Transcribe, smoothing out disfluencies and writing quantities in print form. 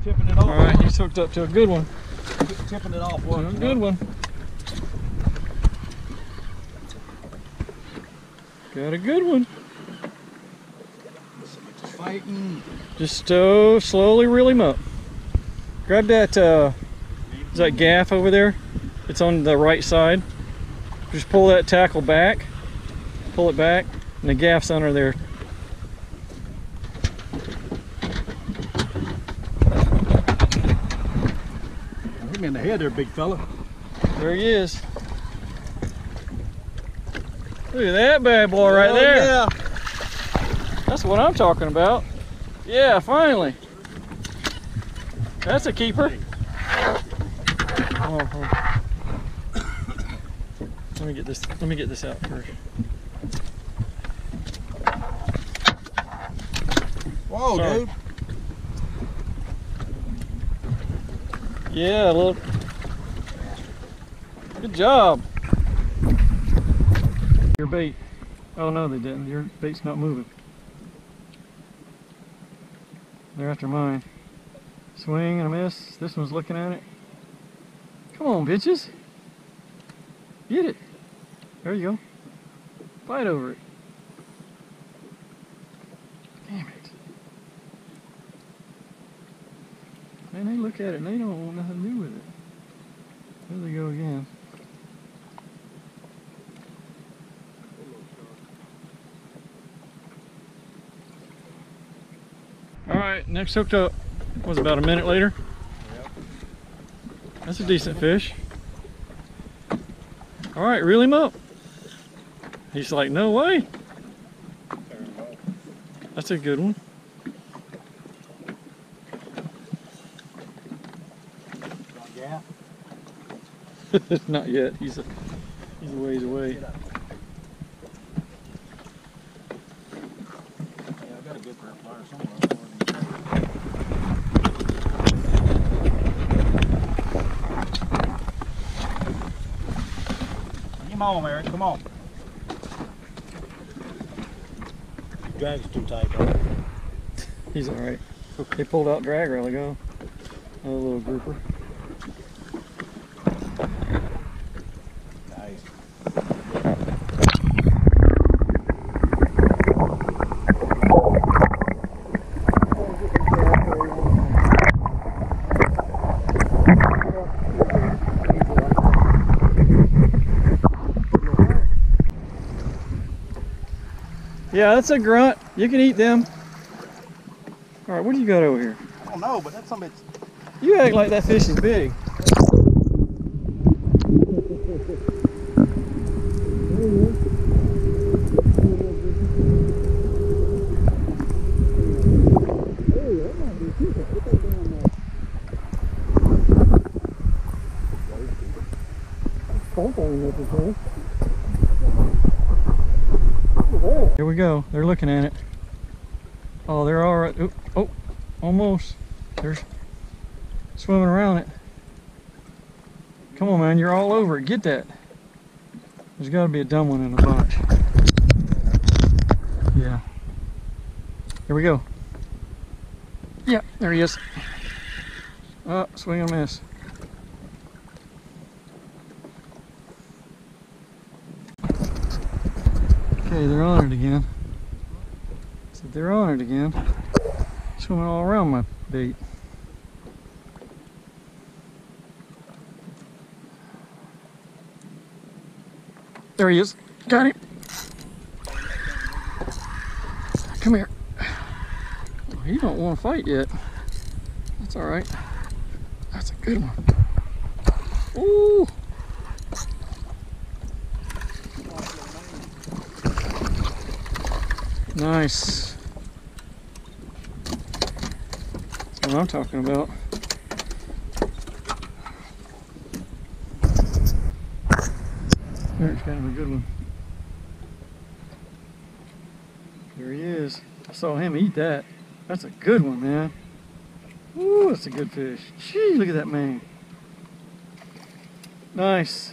tipping it off. All right, he's hooked up to a good one. Tipping it off. A good one. Got a good one. Just fighting. Just slowly reel him up. Grab that, is that gaff over there? It's on the right side. Just pull that tackle back. Pull it back, and the gaff's under there. Hit me in the head there, big fella. There he is. Look at that bad boy right there. Yeah. That's what I'm talking about. Yeah, finally. That's a keeper. Oh. Let me get this out first. Whoa, Sorry. dude. Yeah, look. Good job. Your bait. Oh no, they didn't. Your bait's not moving. They're after mine. Swing and a miss. This one's looking at it. Come on, bitches. Get it. There you go. Fight over it. Damn it. Man, they look at it and they don't want nothing to do with it. There they go again. Alright, next hooked up was about a minute later. That's a decent fish. Alright, reel him up. He's like, no way. That's a good one. Not yet. He's a ways away. Come on, Eric. Come on. Drag's too tight, bro. He's all right. They pulled out drag a while ago. Another little grouper. Nice. Yeah, that's a grunt. You can eat them. All right, what do you got over here? I don't know, but that's something. You act like that fish is big. Here we go. They're looking at it. Oh, they're all right. Oh, almost. They're swimming around it. Come on, man. You're all over it. Get that. There's got to be a dumb one in the bunch. Yeah. Here we go. Yeah, there he is. Oh, swing and miss. Okay, they're on it again. So they're on it again. Swimming all around my bait. There he is. Got him. Come here. Oh, you don't want to fight yet. That's all right. That's a good one. Ooh. Nice. That's what I'm talking about. There's kind of a good one. There he is. I saw him eat that. That's a good one, man. Ooh, that's a good fish. Gee, look at that man. Nice.